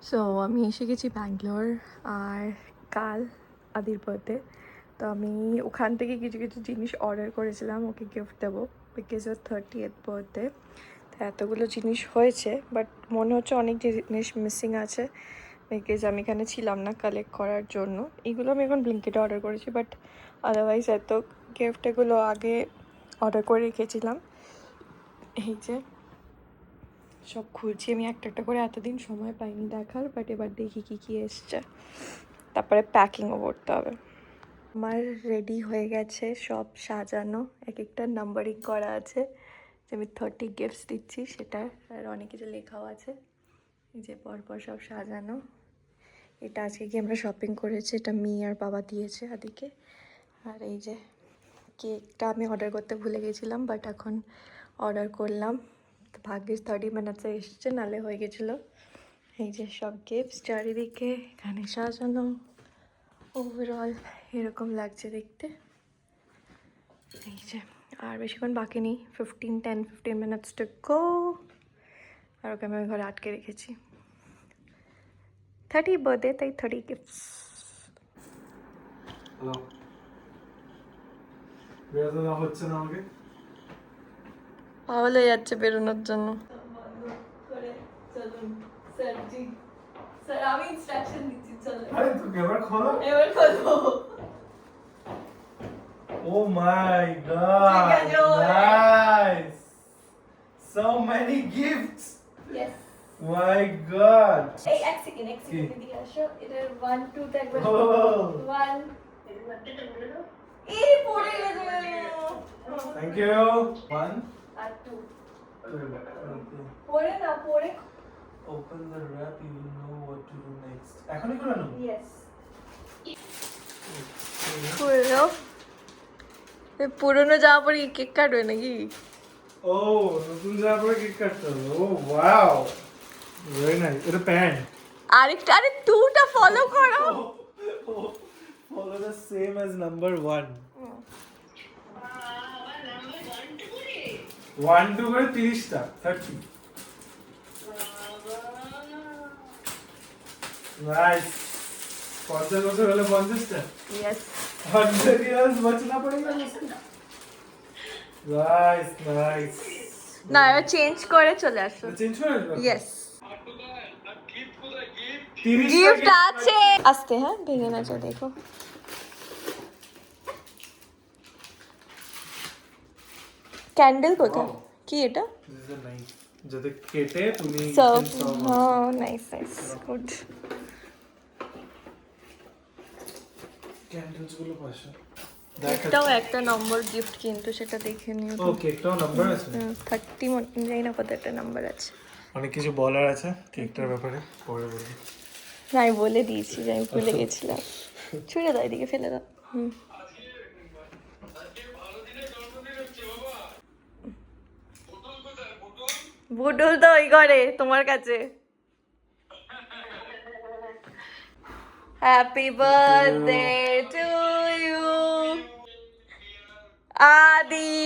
So আমি এসে গেছি ব্যাঙ্গালোর, আর কাল আদির বার্থডে। তো আমি ওখান থেকে কিছু কিছু জিনিস অর্ডার করেছিলাম ওকে গিফট দেবো, বিকজ ওর 30th বার্থডে। তো এতগুলো জিনিস হয়েছে, বাট মনে হচ্ছে অনেক জিনিস মিসিং আছে, বিকজ আমি এখানে ছিলাম না কালেক্ট করার জন্য। এগুলো আমি এখন ব্লিঙ্কিটে অর্ডার করেছি, বাট আদারওয়াইজ এত গিফট এগুলো আগে অর্ডার করে রেখেছিলাম। এই যে সব খুলছি আমি একটা একটা করে, এতদিন সময় পাইনি দেখার, বাট এবার দেখি কী কী এসছে, তারপরে প্যাকিংও করতে হবে। আমার রেডি হয়ে গেছে, সব সাজানো, এক একটা নাম্বারিং করা আছে যে আমি 30 গিফটস দিচ্ছি সেটা, আর অনেক কিছু লেখাও আছে। এই যে পরপর সব সাজানো। এটা আজকে গিয়ে আমরা শপিং করেছি, এটা আর বাবা দিয়েছে আদিকে। আর এই যে কেকটা আমি অর্ডার করতে ভুলে গেছিলাম, বাট এখন অর্ডার করলাম, তো ভাগ্যিস 30 মিনিটসে এসছে, নালে হয়ে গেছিলো। এই যে সব গিফটস চারিদিকে এখানে সাজানো, ওভারঅল এরকম লাগছে দেখতে। এই যে আর বেশিক্ষণ বাকি নেই, 15 মিনিটস টু গো। আর ওকে আমি ঘরে আটকে রেখেছি। 30 বার্থডে, তাই 30 গিফটস। হ্যালো, বেরোতে দেওয়া হচ্ছে না আমাকে। পাগল হয়ে যাচ্ছে বেরোনোর জন্য। আমি ইনস্ট্রাকশন দিচ্ছি, চলো। আরে তো ক্যামেরা খোলো। এবার খোলো। Oh my god, nice, so many gifts. Yes. My god. এই এক সেকেন্ড এদিকে আসো, এটার 1 2 তে একবার Oh, 1 এই পড়ে গেছে। thank you. 1 আর 2 2 পড়ে না পড়ে। Open the wrap, you will know what to do next. এখনই করে নাও। ইয়েস পুরো পুরনো জামা পরে কেক কাটবে নাকি? ও, নতুন জামা পরে কেক কাটতে হবে। ও ওয়াও, ভেরি নাইস। এটা প্যান্ট। আরেকটা, আরে 2টা ফলো করো। Follow the same as number 1. 1 2 করে 30টা 30। नाइस। 50 বছর হলে 50টা। ইয়েস 100 years बचना पड़ेगा उसको। Nice nice. না, এবার চেঞ্জ করে চলে আসো। চেঞ্জ করে দাও। ইয়েস 30টা গিফট আছে। আস্তে, হ্যাঁ ভেঙে না যা, দেখো ক্যান্ডেল কোথায়? কি এটা? This is a knife. যাতে কেটে তুমি সার্ভ। হ্যাঁ নাইস নাইস গুড। ক্যান্ডেলস গুলো পাশে। এটাও একটা নম্বর গিফট, কিন্তু সেটা দেখে নিও। ওকে, একটাও নাম্বার আছে। 30 জানি না কত একটা নাম্বার আছে। অনেক কিছু বলার আছে কেকটার ব্যাপারে, পরে বলবো। না আমি বলে দিয়েছি যে আমি ভুলে গেছিলাম। ছুঁড়ে দাও, এদিকে ফেলে দাও। বুডুল তো ওই ঘরে তোমার কাছে। Happy birthday to you Adi,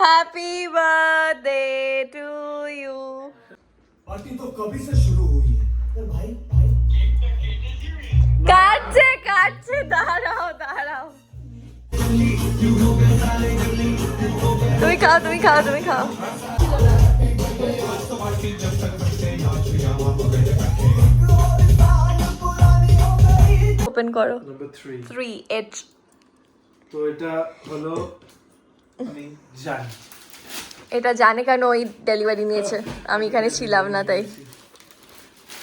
happy birthday to you. Party तो कभी से शुरू हुई है तो भाई भाई কাটছে কাটছে, দাঁড়াও দাঁড়াও। তুমি খাও তুমি খাও তুমি খাও। ওপেন করো। নাম্বার 3। 3H। তো এটা হলো, আমি জানি এটা জানে কেন, ওই ডেলিভারি নিয়েছে, আমি এখানে ছিলাম না তাই।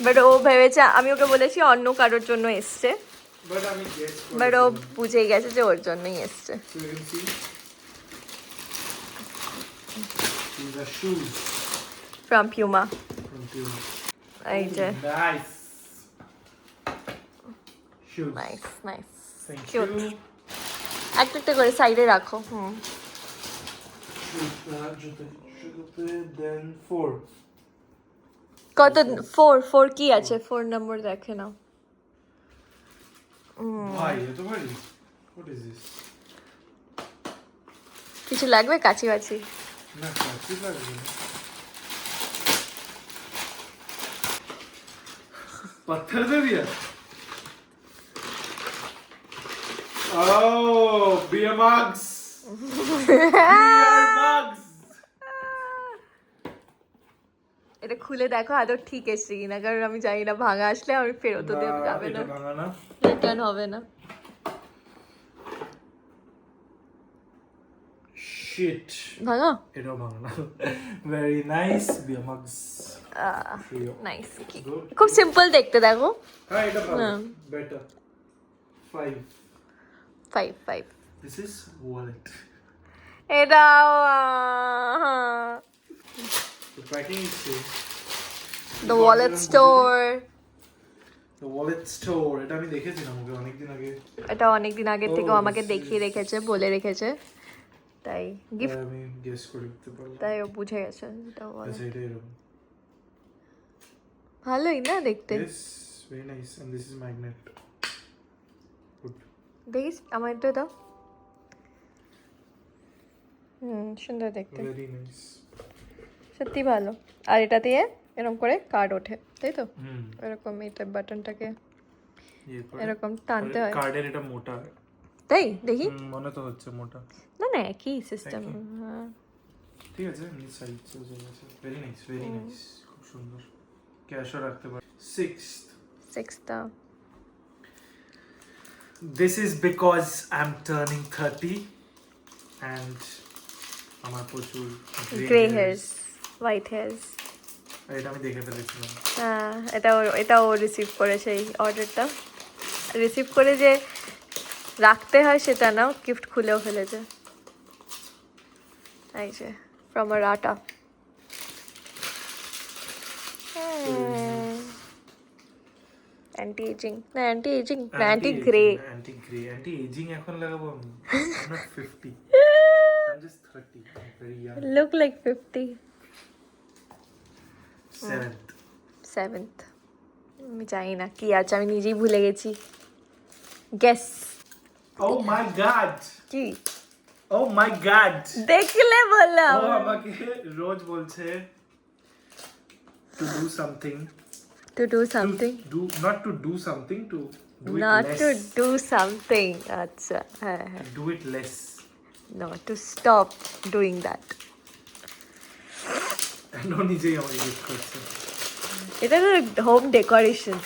বাট ও ভেবেছে, আমি ওকে বলেছি অন্য কারোর জন্য এসছে, বাট আমি গেস বাট ও বুঝেই গেছে যে ওর জন্যই এসছে। So you can see these are shoes from Puma. from Puma. এই যে Nice shoes. Nice nice Thank cute. you. একটা একটা করে সাইডে রাখো। Shoes, then 4. কত? 4 কি আছে? 4 নম্বর দেখে নাও। Why? এত ভারী? What is this? কিছু লাগবে কাছি বাছি? না, কাঁচি লাগবে না। पत्थर दे दिया ओह beer mugs beer mugs এটা খুলে দেখো আদৌ ঠিক এসছে কিনা, কারণ আমি জানি না ভাঙা আসলে আমি ফেরতও দেওয়া যাবে না, এটা ভাঙা না রিটার্ন হবে না। shit ভাঙা এটাও ভাঙা না very nice beer mugs nice, Good. খুব সিম্পল দেখতে দেখো। হ্যাঁ এটা ভালো হ্যাঁ। better 5 5 this is wallet এটাও the packing is same the wallet store. the wallet store এটা আমি দেখেছিলাম ওকে অনেকদিন আগে এটা অনেকদিন আগে থেকে Oh, আমাকে this দেখিয়ে is- রেখেছে, বলে রেখেছে, তাই গিফট, আমি গেস করে দিতে পারলাম তাই ও বুঝে গেছে এটা wallet। আচ্ছা এটা এরকম ভালোই না দেখতে, yes very nice and this is magnet good দেখিস আমার এটা দাও। সুন্দর দেখতে, very nice সত্যি ভালো। আর এটা দিয়ে এরকম করে কার্ড ওঠে, তাই তো? হুম এরকম এটা বাটনটাকে এরপর এরকম টানতে হয়, কার্ডের এটা মোটা তাই দেখি। মনে তো হচ্ছে মোটা না না একই সিস্টেম। ঠিক আছে নি সাইড চলে গেছে very nice খুব সুন্দর ক্যাশও রাখতে পারে 6th সিক্সটা this is because I'm turning 30 and আমার প্রচুর গ্রে হেয়ার্স, হোয়াইট হেয়ার্স। আর এটা আমি দেখে ফেলেছিলাম হ্যাঁ এটাও রিসিভ করেছে, এই অর্ডারটা রিসিভ করে যে রাখতে হয় সেটা না, গিফট খুলেও ফেলেছে। এই যে ফ্রম আ রাটা। অ্যান্টি এজিং না, অ্যান্টি এজিং না, অ্যান্টি গ্রে। অ্যান্টি এজিং এখন লাগাবো আমি I'm not 50 I'm just 30 I'm very young look like 50। 7th 7th আমি জানি না কি আছে, আমি নিজেই ভুলে গেছি। গেস oh my god কি oh my god দেখলে বললাম। ও আমাকে রোজ বলছে to do something to do something, do not to do something to do it not less to do something. আচ্ছা হ্যাঁ হ্যাঁ, do it less not to stop doing that. and ও নিজেই আমাকে gift করছে এটা তো হোম ডেকোরেশন।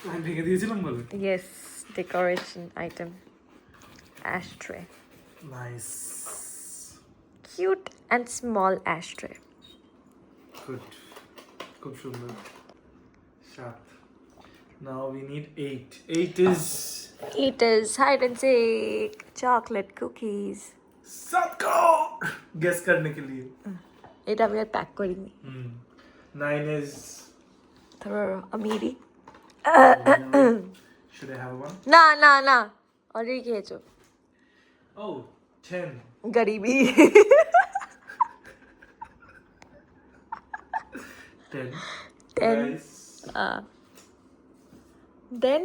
আমি ভেঙে দিয়েছিলাম বলে yes, decoration item, ashtray, nice cute and small ashtray. Good খুব সুন্দর 7 now we need 8 is It is hide and seek chocolate cookies. 7 को guess करने के लिए এটা আমি আর প্যাক করিনি, 9 is ধরো আমিরি। should I have one না না না, অলরেডি খেয়েছো। oh 10 গরিবি। 10 10 nice Then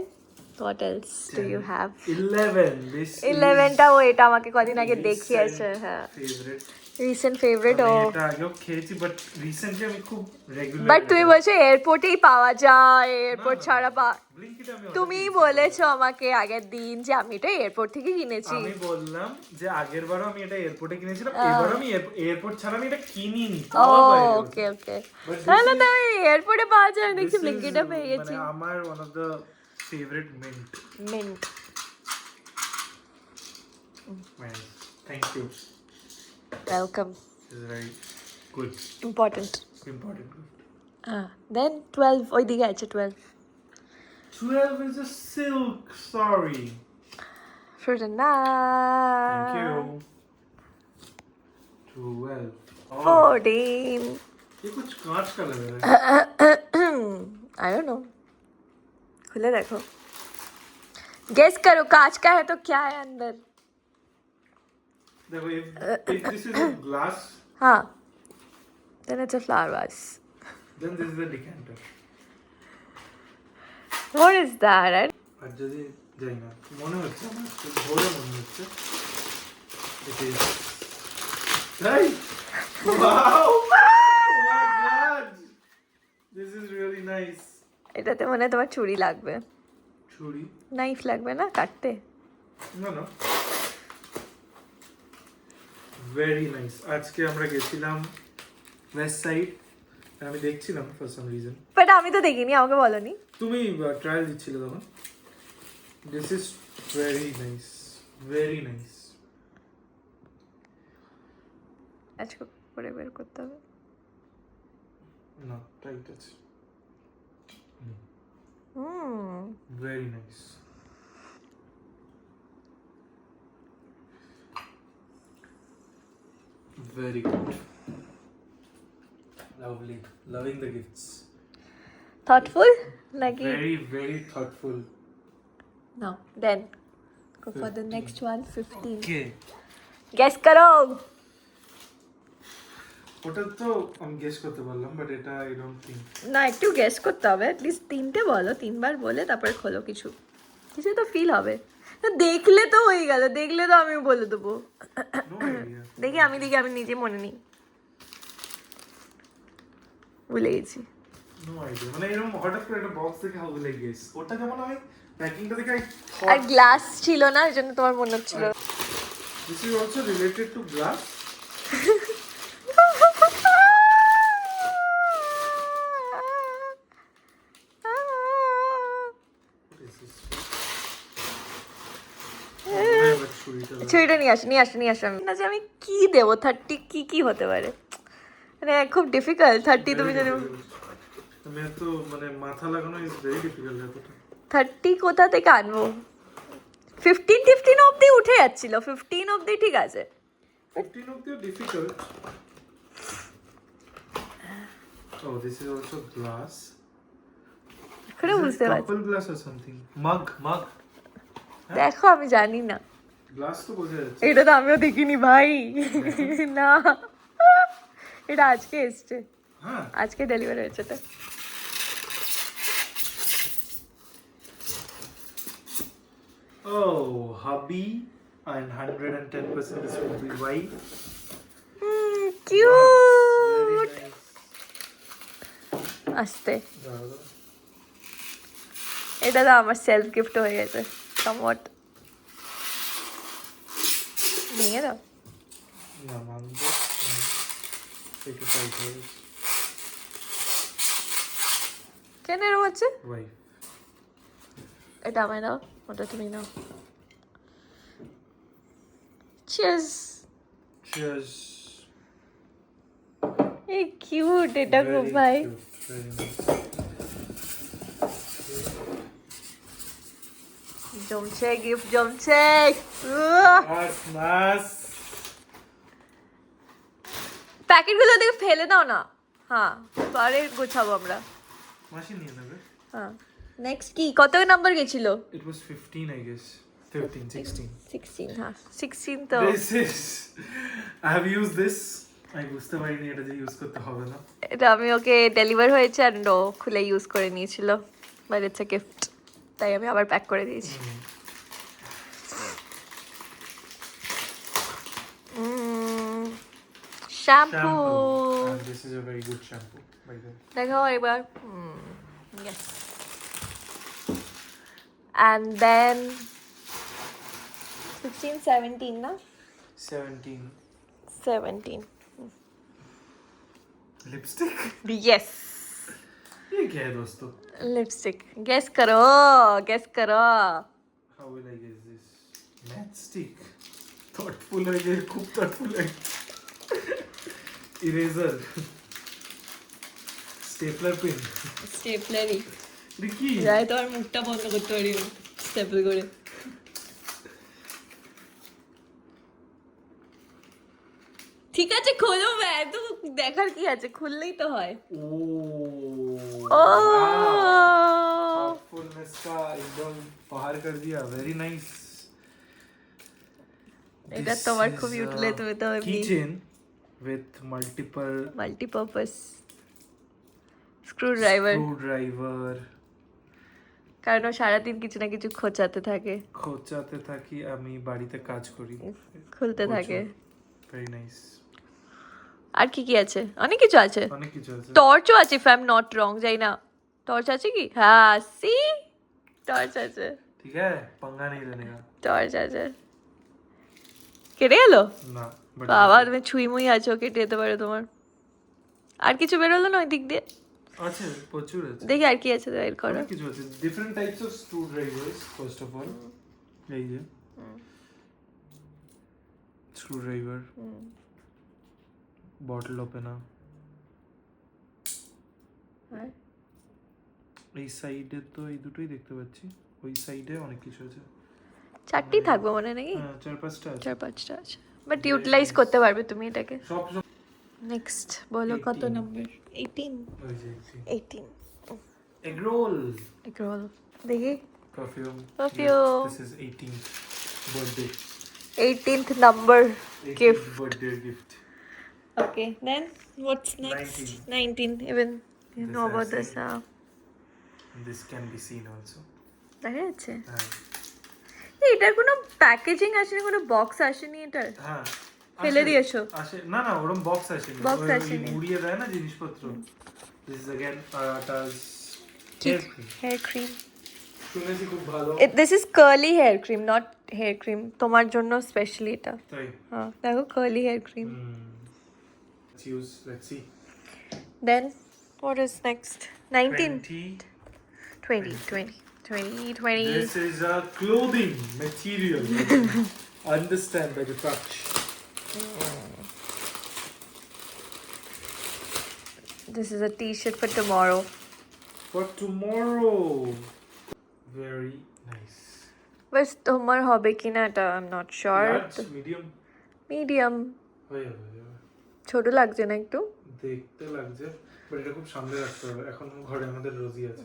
what else do you have? 11 this 11টা ও এটা আমাকে কদিন আগে দেখিয়েছে। হ্যাঁ, favorite রিসেন্ট ফেভারিট ও। আমি এটা আগেও খেয়েছি বাট রিসেন্টলি আমি খুব রেগুলার বাট তুমি বলছো এয়ারপোর্টেই পাওয়া যায়, এয়ারপোর্ট ছাড়া ব্লিঙ্কিটে আমি তুমিই বলেছো আমাকে আগের দিন যে আমি এটা এয়ারপোর্ট থেকে কিনেছি। আমি বললাম যে আগের বারও আমি এটা এয়ারপোর্টে কিনেছিলাম এবারও আমি এয়ারপোর্ট ছাড়া আমি এটা কিনিনি ও ওকে ওকে, তাহলে তো এয়ারপোর্টে পাওয়া যায়, দেখছি ব্লিঙ্কিটে পেয়ে গেছি। মানে আমার one of the favourite mint. Thank you welcome, is very good important. Important then 12 ওইদিকে আছে 12 12 is a silk sorry fruit and nut। thank you 12 oh 14 ये कुछ कांच का लग रहा है I don't know, खुले देखो, गेस करो कांच का है तो क्या है अंदर। देखो if this is a glass हाँ, then it's a flower vase। then this is a decanter What is that? আর যদি যাই না মনে হচ্ছে আমার একটু ভোরে মনে হচ্ছে it is hey wow oh my god this is really very nice. এটাতে মনে হয় তোমার ছুরি লাগবে, ছুরি? নাইফ লাগবে না কাটতে? না না, ভেরি নাইস। আজকে আমরা গেছিলাম ওয়েস্ট সাইড, আমি দেখছিলাম ফর সাম রিজন। বাট আমি তো দেখিনি, আমাকে বলনি। তুমি ট্রায়াল দিচ্ছিলে তখন। This is very nice, very nice. আজকে করে বের করতে হবে। না, টাইট আছে। Hmm, very nice. Very good. Lovely. Loving the gifts. Thoughtful নাকি? Very, very thoughtful. No, then go for the next one. 15. Okay. Guess করো। ওটা তো আমি গেস করতে পারলাম, বাট এটা আই ডোন্ট থিঙ্ক। না, একটু গেস করতে হবে, অ্যাটলিস্ট তিনটে বলো, তিনবার বলে তারপরে খোলো। কিছু কিছু তো ফিল হবে। তো দেখলে তো হয়ে গেল, দেখলে তো আমি বলে দেবো। No idea. দেখি আমি নিজে মনে নেই, ভুলে গেছি। নো আইডিয়া, মানে এরকম হঠাৎ করে একটা বক্স দেখে হাউ উইল আই গেস। ওটা যেমন আমি প্যাকিংটা দেখে আই আর গ্লাস ছিল না, ওই জন্য তোমার মনে হচ্ছিল। This is also related to glass. ছুরিটা নিয়ে আসো আমি না যে আমি কি দেবো। 30 কি হতে পারে, মানে খুব ডিফিকাল্ট। 30 তুমি যদি আমি তো মানে মাথা লাগানো ইজ ভেরি ডিফিকাল্ট ব্যাপারটা। 30 কোথা থেকে আনবো? 15 অবধি উঠে যাচ্ছিল, 15 অবধি ঠিক আছে। 15 অবধিও difficult. Oh, this is also glass. করে বুঝতে পারছি। Couple glass or something. Mug. দেখো আমি জানি না, গ্লাস তো বোঝা যাচ্ছে। এটা তো আমিও দেখিনি ভাই। না, এটা আজকে এসছে, হ্যাঁ, আজকে ডেলিভারি হয়েছে। এটা oh, hubby and 110% this will be wife. Cute. আস্তে, এটা তো আমার সেলফ গিফট হয়ে গেছে somewhat। ভেঙে দাও। না মানবো, একটু টাইট হয়ে গেছে। কেন এরকম হচ্ছে? ওয়াইফ। এটা আমায় দাও, ওটা তুমি নাও। চিয়ার্স। Cheers. এই কিউট, এটা খুব Very ভাই। cute, very nice. জমছে, গিফট জমছে। Nice. প্যাকেটগুলো থেকে ফেলে দাও না। হ্যাঁ, পরে গোছাবো আমরা। মাসি নিয়ে নেবে। হ্যাঁ, নেক্সট কি কত নাম্বার গেছিল? It was 15, I guess. 15, 16. 16। হ্যাঁ, 16 তো। This is. I have used this. আমি বুঝতে পারিনি এটা যে ইউজ করতে হবে না। এটা আমি ওকে ডেলিভার হয়েছে অ্যান্ড ও খুলে ইউজ করে নিয়েছিল, বাট ইটস এ গিফট, তাই আমি আবার প্যাক করে দিয়েছি। Shampoo. And this is a very good shampoo, by the way. দেখাও এবার। ইয়েস। অ্যান্ড দেন 16, 17 না? 17. 17। Lipstick? Yes. ये क्या है दोस्तों? लिपस्टिक। गेस करो, गेस करो। How will I guess this? Matchstick. Thoughtful है ये, खूब thoughtful है. Eraser. Stapler pin. স্টেপলারই। Ricky. যাই তো আর মুখটা বন্ধ করতে পারি না স্টেপল করে। ঠিক আছে খোলো, এত দেখার কি আছে, খুললেই তো হয়। Oh. ও Thoughtfulness का एकदम बाहर कर दिया. Very nice. এটা This তোমার is খুবই a উঠলে, তুমি তো keychain with multiple multipurpose screwdriver. screwdriver. কারণ ও সারাদিন কিছু না কিছু খোঁচাতে থাকে, খোঁচাতে থাকি, আমি বাড়িতে কাজ করি। খুলতে থাকে। Very nice. আর কি কি আছে? অনেক কিছু আছে, অনেক কিছু আছে। টর্চও আছে if I am not wrong, যাই না। टॉर्च আছে কি? হ্যাঁ সি টর্চ আছে, ठीक है पंगा नहीं लेने का টর্চ আছে। কেটে গেল? ना but বাবা তুমি ছুঁই মুই আছো, কেটে যেতে পারে তোমার। আর কিছু বেরোলো না ওই দিক দিয়ে? আছে প্রচুর আছে দেখি আর কি আছে বের করো। অনেক কিছু আছে different types of screwdrivers first of all এই যে স্ক্রু ড্রাইভার বটল ওপেনার হ্যাঁ এই সাইডে তো এই দুটোই দেখতে পাচ্ছি ওই সাইডে অনেক কিছু আছে চারটি থাকবে মনে নাকি? হ্যাঁ চার পাঁচটা আছে চার পাঁচটা আছে, বাট ইউটিলাইজ করতে পারবে তুমি এটাকে। সব সব নেক্সট বলো কত 18 নাম্বার? 18। ওই যে 18 এগ রোল এক রোল দেখি। Perfume Perfume. This is 18th birthday 18th number gift. Birthday gift Okay, then what's next? 19 even you This know I about see. this this can be seen also দেখা যাচ্ছে? হ্যাঁ এটার কোনো packaging আসেনি, কোনো box আসেনি এটার? হ্যাঁ ফেলে আসে- দিয়েছো? আসে না না ওরকম বক্স আসেনি Box ওই আসেনি। মুড়িয়ে দেয় না জিনিসপত্র দিস ইজ अगेन আরাটাস হেয়ার ক্রিম হেয়ার ক্রিম। শুনেছি খুব ভালো this is curly hair cream, not hair cream, তোমার জন্য স্পেশালি এটা। তাই হ্যাঁ দেখো curly hair cream. let's use let's see then what is next? 19 20 20 20 20 20 this is a clothing material understand by the touch This is a t-shirt for tomorrow. for tomorrow very nice বাস তোমার হবে কিনা এটা I am not sure. large medium medium হয়ে যাবে হয়ে যাবে। ছোট লাগছে না একটু? দেখতে লাগছে বাট এটা খুব সামনে রাখতে হবে এখন ঘরে আমাদের রোজি আছে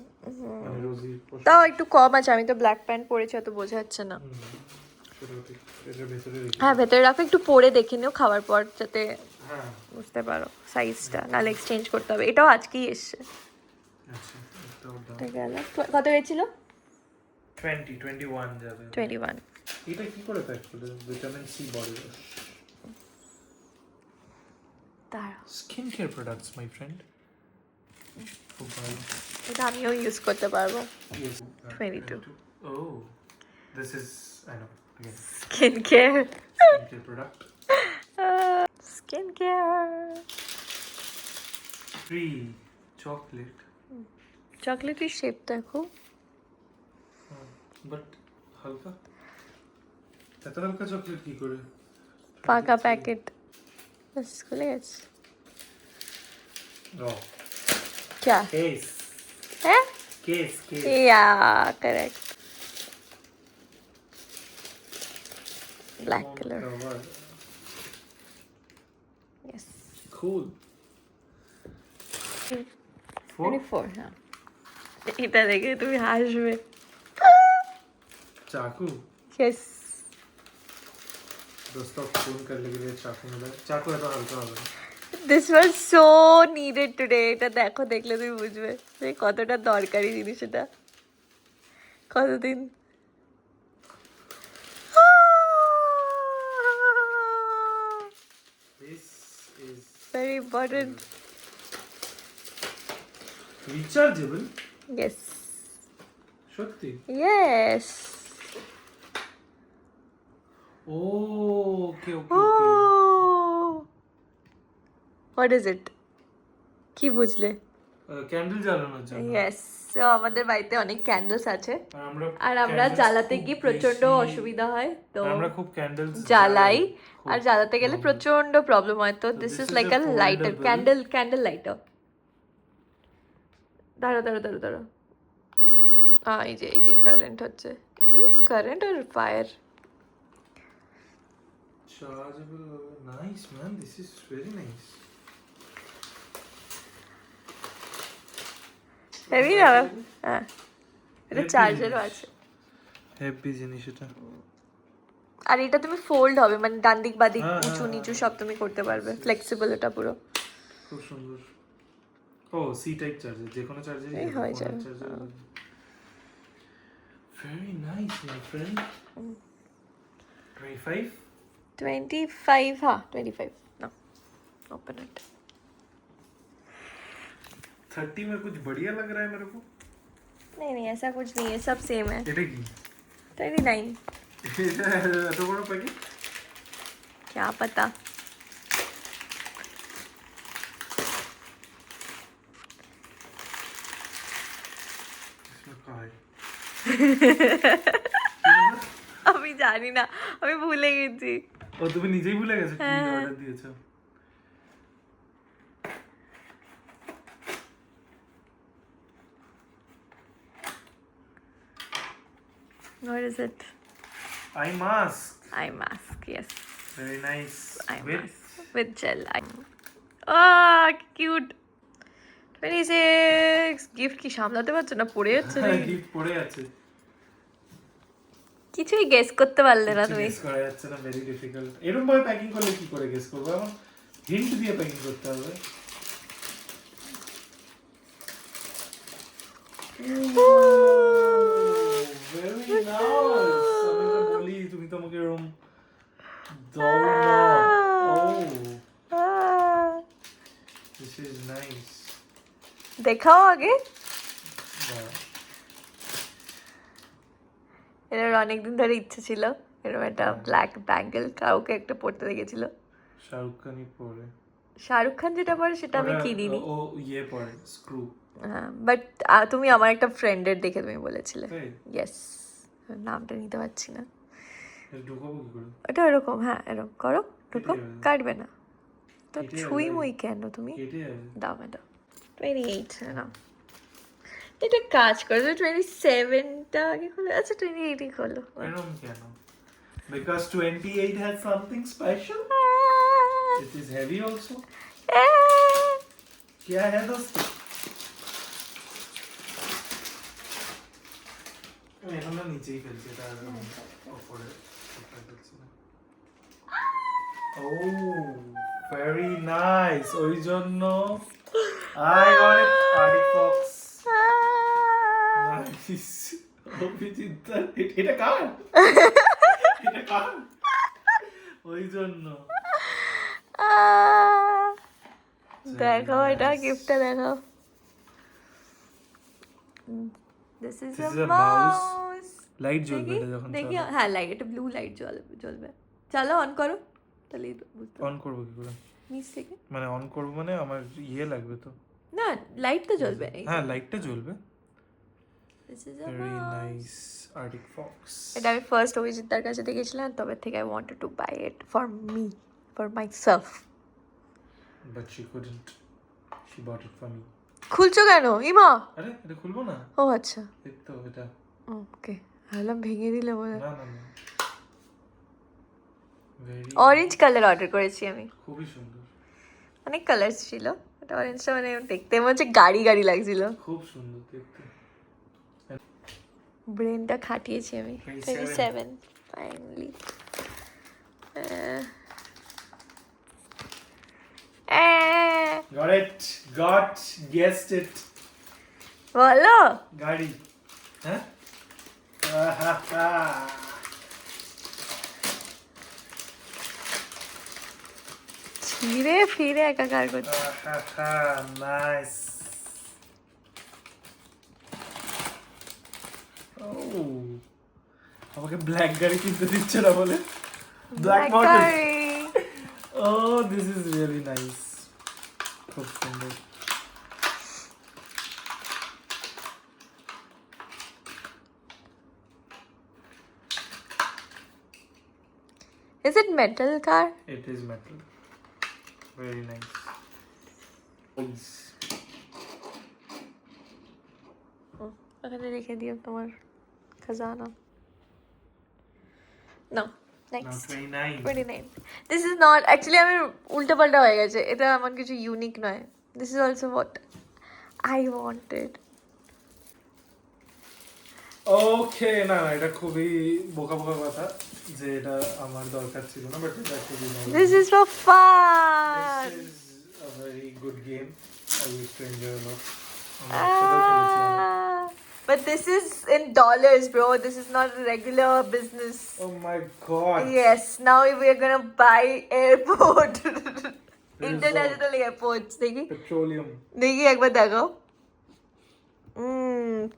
মানে রোজি তাও একটু কম আছে, আমি তো ব্ল্যাক প্যান্ট পরেছি, অত বোঝা যাচ্ছে না। সেটাও ঠিক এটার ভেতরে রেখে হ্যাঁ ভেতরে রাখো, একটু পরে দেখে নিও খাওয়ার পর যাতে হ্যাঁ বুঝতে পারো সাইজটা, নাহলে এক্সচেঞ্জ করতে হবে। এটাও আজকেই এসছে। আচ্ছা এটাও দাম এটা গেল। কত গেছিল? 21 যাবে 21। এটা কি করে প্যাক করলে ভিটামিন সি বডি ওয়াশ দাঁড়াও, skin care products my friend খুব ভালো এটা আমিও ইউজ করতে পারবো। Yes. 22. Oh, this is I know again skin care. skincare product. Skin care. Free chocolate, চকলেটের শেপ দেখো। but হালকা। এত হালকা চকলেট কি করে? পাকা প্যাকেট। বাস খুলে গেছে। Oh, क्या case, है? case. या correct. Black colour. Cover. Yes. Cool. 24 হ্যাঁ। এটা দেখে তুমি হাসবে। चाकू यस। दोस्तों फोन करने के लिए चाकू मिला चाकू है तो हल्का होगा this was so needed today. এটা দেখো, দেখলে তুমি বুঝবে যে কতটা দরকারি জিনিস এটা। কতদিন this is very important. rechargeable yes সত্যি yes. Okay okay what is it? কি বুঝলে? ক্যান্ডেল জ্বালানোর জন্য ইয়েস। আমাদের বাড়িতে অনেক ক্যান্ডেলস আছে, আর আমরা candles জ্বালাতে খুব গিয়ে প্রচন্ড বেশি- অসুবিধা হয়, তো আমরা খুব ক্যান্ডেলস জ্বালাই। আর জ্বালাতে গেলে প্রচন্ড প্রবলেম হয়, তো this this is is like a a lighter, foldable- candle lighter. দাঁড়ো। এই যে কারেন্ট হচ্ছে। কারেন্ট আর fire. chargeable nice man this is very nice heavy না? হ্যাঁ এটা Heavy চার্জারও জিনিস। আছে। হেভি জিনিস এটা আর এটা তুমি ফোল্ড হবে, মানে ডান দিক বাদিক হ্যাঁ, উঁচু হ্যাঁ, নিচু সব তুমি করতে পারবে, ফ্লেক্সিবল এটা পুরো। খুব সুন্দর ও সি টাইপ চার্জার যে কোনো চার্জারই এই হয়ে যাবে। ভেরি নাইস মাই ফ্রেন্ড 25 25 हाँ 25 ना ओपन इट 30 में कुछ बढ़िया लग रहा है मेरे को नहीं नहीं ऐसा कुछ नहीं है, सब सेम है। এটা কি 29। এটা এত বড় প্যাকেট क्या पता। इसमें का है আমি জানি না, আমি ভুলে গেছি। ও তুমি নিজেই ভুলে গেছো কি হ্যাঁ। অর্ডার দিয়েছো? What is it? Eye mask Eye mask, yes. Very nice Eye with mask with gel. Oh, cute. 26 gift কি সামলাতে পারছো না, পড়ে যাচ্ছে নাকি? গিফট পড়ে আছে কিছুই গেস করতে পারলে না কিছু তুমি। guess করা যাচ্ছে না, ভেরি ডিফিকাল্ট। এরকম ভাবে প্যাকিং করলে কি করে গেস করবো? আমার হিন্ট দিয়ে প্যাকিং করতে হবে। Very nice. আমি তো বলি তুমি তো আমাকে এরকম দাও না। Ah. This is nice. দেখাও আগে। এর অনেকদিন ধরে ইচ্ছে ছিল এরকম একটা ব্ল্যাক ব্যাঙ্গেল, কাউকে একটা পরতে দেখেছিল। শাহরুখ খানই পরে। শাহরুখ খান যেটা পরে সেটা আমি কিনিনি। ও ইয়ে পরে স্ক্রু। হ্যাঁ, বাট তুমি আমার একটা ফ্রেন্ডের দেখে তুমি বলেছিলে। তাই ইয়েস, নামটা নিতে পারছি না। ঢুকাবো কি করে? ওটা এরকম, হ্যাঁ এরকম করো, ঢুকো, কেটে যাবে। কাটবে না তো। কেটে ছুঁই যাবে। মুই কেন তুমি? কেটে যাবে। দাও ম্যাডাম। 28 না, এটা কাজ করে। 27টা আগে খোলো, আচ্ছা 28ই খোলো। এরকম কেন? Because 28 has something special. It is heavy also. क्या है दोस्तों? আমি এখন না নিচেই ফেলছি, এটা আর উপরে ফেলছি না। Oh, very nice. ওই জন্য I got it. Arctic Fox. Nice. Abhijit, এটা কার? এটা কার? ওই জন্য। দেখো এটা গিফটটা দেখো। This is This is a a mouse. Mouse. Light জ্বলবে এটা যখন দেখি, চালাবো। হ্যাঁ লাইট, এটা ব্লু লাইট জ্বলবে। চলো অন করো, তাহলে বুঝতে অন করবো কি করে? নিচ থেকে। মানে অন করবো মানে আমার ইয়ে লাগবে তো। না, লাইট তো জ্বলবে। হ্যাঁ লাইটটা জ্বলবে। This is a very mouse. Nice arctic fox. এটা আমি ফার্স্ট অভিজিৎদার কাছে দেখেছিলাম, তবে থেকে I wanted to buy it for me, for myself. But she couldn't, she bought it for me. খুলছো কেন ইমা? আরে এটা খুলবো না, ও আচ্ছা, এই তো এটা। ওকে, ভাবলাম ভেঙে দিলে বোধ। না না না, ভেরি অরেঞ্জ কালার অর্ডার করেছি আমি। খুবই সুন্দর, অনেক কালার্স ছিল, এটা অরেঞ্জটা মানে দেখতে মনে হচ্ছে গাড়ি গাড়ি লাগছিল। খুব সুন্দর দেখতে। ব্রেনটা খাটিয়েছি আমি। 27 finally. Got it, guessed it. বলো। গাড়ি, হ্যাঁ? ছিঁড়ে ফিরে একাকার করছে। নাইস। আমাকে ব্ল্যাক গাড়ি কিনতে দিচ্ছে না বলে black model. Oh this is really nice, খুব সুন্দর। Is it metal car? It is metal. Very nice. ওখানে রেখে দিও তোমার খাজানা। No, Now next. 29. 29. This is not actually, আমি উল্টো পাল্টা হয়ে গেছে, এটা আমার কিছু ইউনিক নয়। This is also what I wanted. ওকে, না না এটা খুবই বোকা বোকা কথা যে এটা আমার দরকার ছিল না, বাট এটা খুবই ভালো। This is for fun. This is a very good game. I used to enjoy a lot. আমরা একসাথেও খেলেছিলাম। But this is in dollars, bro. This is not regular business. Oh my god. Yes, now we are gonna buy airport. Resort. International airports. দেখি Petroleum. দেখি একবার দেখো।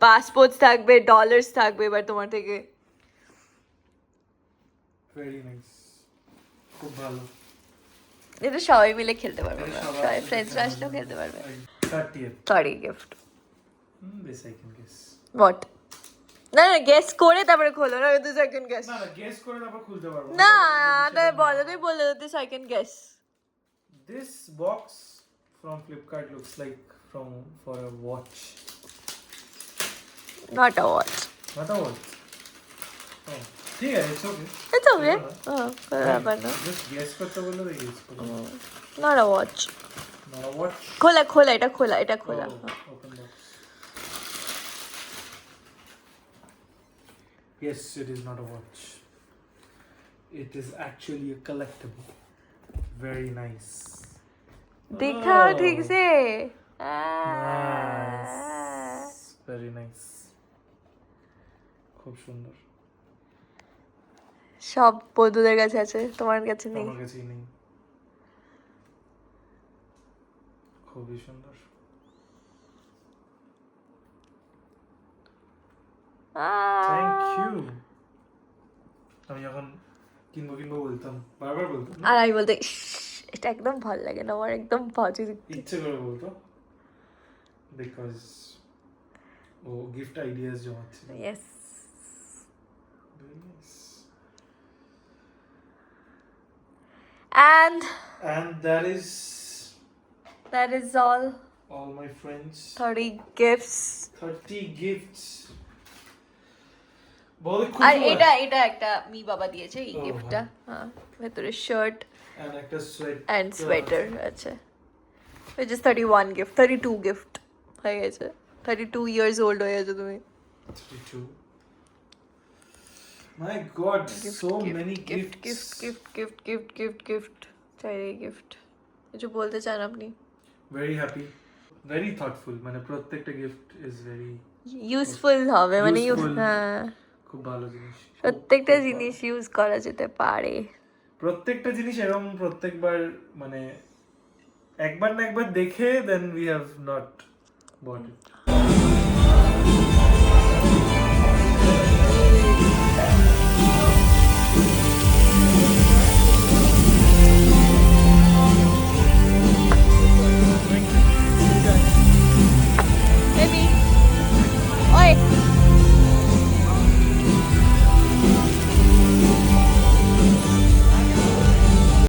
Passport থাকবে, dollars থাকবে এবার তোমার থেকে। ভেরি নাইস, খুব ভালো। এটা সবাই মিলে খেলতে পারবে, এটা সবাই সবাই ফ্রেন্ডসরা আসলেও খেলতে পারবে। 30th। Sorry gift This I can guess. What? না না, গেস করে তারপরে খোলো না, দিস আই ক্যান গেস। না না, গেস করে তারপর খুলতে পারবো না তাই বলো, তুই বলে this I can guess. This box from Flipkart looks like for a watch. Not a watch. Not a watch. Oh, ঠিক আছে, it's okay. ইটস ওকে, কোনো ব্যাপার না। Just guess করতে বললে তো guess করবো। Not a watch. Not a watch. খোলা খোলা, এটা খোলা, এটা খোলা। Oh, open box. Yes, it is not a watch. It is actually a collectible. Very nice. দেখাও Oh. ঠিক সে। Nice. Very nice. খুব সুন্দর। সব বন্ধুদের কাছে আছে, তোমার কাছে নেই। আমার কাছেই নেই। খুবই সুন্দর। Thank you. আমি যখন কিনবো বলতাম, বারবার বলতাম না? আর আমি বলতে ইস, এটা একদম ভালো লাগে না আমার, একদম বাজে দেখতে। ইচ্ছে করে বলতো, বিকজ ও গিফট আইডিয়াস জমাচ্ছিল। Yes. Very nice. And And that is all all my friends. 30 gifts. 30 gifts. बहुत खुश আর हुआ এটা এটা একটা মি বাবা দিয়েছে এই ও, গিফটটা। হ্যাঁ, ভেতরে শার্ট and একটা sweat এন্ড সোয়েটার আছে। which is 31 gift, 32 gift হয়ে গেছে। 32 years old হয়ে গেছে তুমি। 32. My God, so many gift gifts. gift চাই গিফট। কিছু বলতে চান আপনি? Very happy, very thoughtful. মানে প্রত্যেকটা gift is very ইউজফুল হবে মানে Useful. হ্যাঁ, খুব ভালো জিনিস। প্রত্যেকটা জিনিস ইউজ করা যেতে পারে। প্রত্যেকটা জিনিস এরকম প্রত্যেকবার মানে একবার না একবার দেখে then we have not bought it.